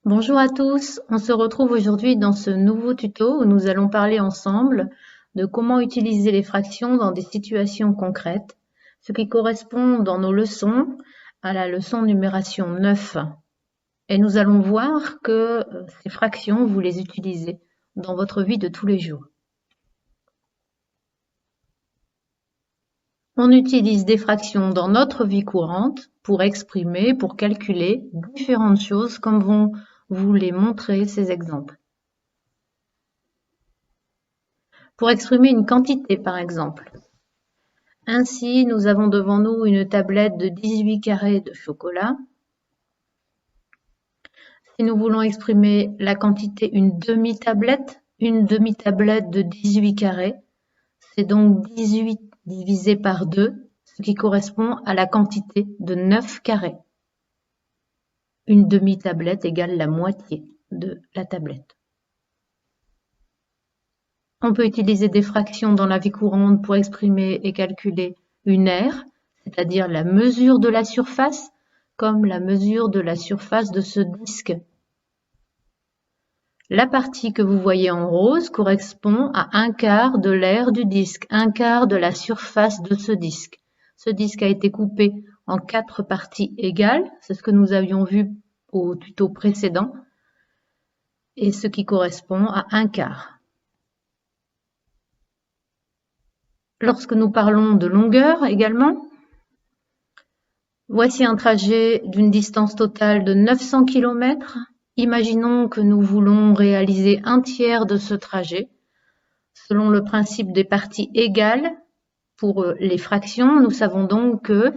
Bonjour à tous, on se retrouve aujourd'hui dans ce nouveau tuto où nous allons parler ensemble de comment utiliser les fractions dans des situations concrètes, ce qui correspond dans nos leçons à la leçon numération 9. Et nous allons voir que ces fractions, vous les utilisez dans votre vie de tous les jours. On utilise des fractions dans notre vie courante pour exprimer, pour calculer différentes choses comme vont vous les montrer ces exemples. Pour exprimer une quantité, par exemple. Ainsi, nous avons devant nous une tablette de 18 carrés de chocolat. Si nous voulons exprimer la quantité une demi-tablette de 18 carrés, c'est donc 18 divisé par 2, ce qui correspond à la quantité de 9 carrés. Une demi-tablette égale la moitié de la tablette. On peut utiliser des fractions dans la vie courante pour exprimer et calculer une aire, c'est-à-dire la mesure de la surface, comme la mesure de la surface de ce disque. La partie que vous voyez en rose correspond à un quart de l'aire du disque, un quart de la surface de ce disque. Ce disque a été coupé en 4 parties égales, c'est ce que nous avions vu au tuto précédent, et ce qui correspond à un quart. Lorsque nous parlons de longueur également, voici un trajet d'une distance totale de 900 km. Imaginons que nous voulons réaliser un tiers de ce trajet. Selon le principe des parties égales, pour les fractions, nous savons donc que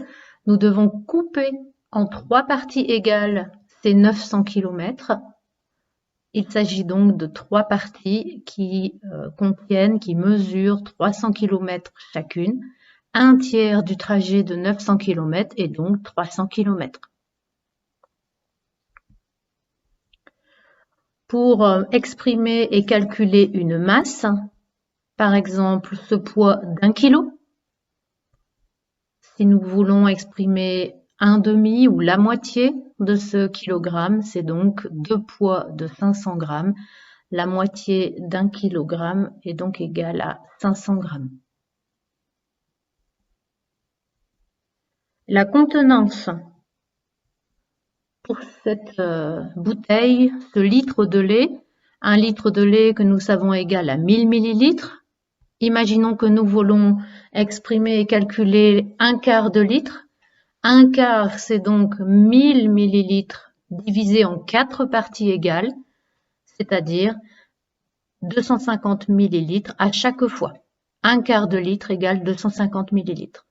nous devons couper en 3 parties égales ces 900 km. Il s'agit donc de 3 parties qui mesurent 300 km chacune. Un tiers du trajet de 900 km est donc 300 km. Pour exprimer et calculer une masse, par exemple ce poids d'1 kg, si nous voulons exprimer un demi ou la moitié de ce kilogramme, c'est donc 2 poids de 500 grammes. La moitié d'1 kilogramme est donc égale à 500 grammes. La contenance pour cette bouteille, ce litre de lait, un litre de lait que nous savons égal à 1000 millilitres. Imaginons que nous voulons exprimer et calculer un quart de litre. Un quart, c'est donc 1000 millilitres divisé en 4 parties égales, c'est-à-dire 250 millilitres à chaque fois. Un quart de litre égale 250 millilitres.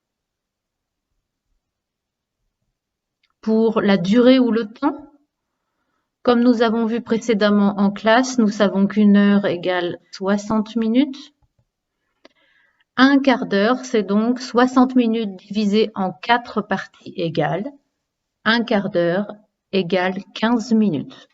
Pour la durée ou le temps, comme nous avons vu précédemment en classe, nous savons qu'une heure égale 60 minutes. Un quart d'heure, c'est donc 60 minutes divisé en 4 parties égales. Un quart d'heure égale 15 minutes.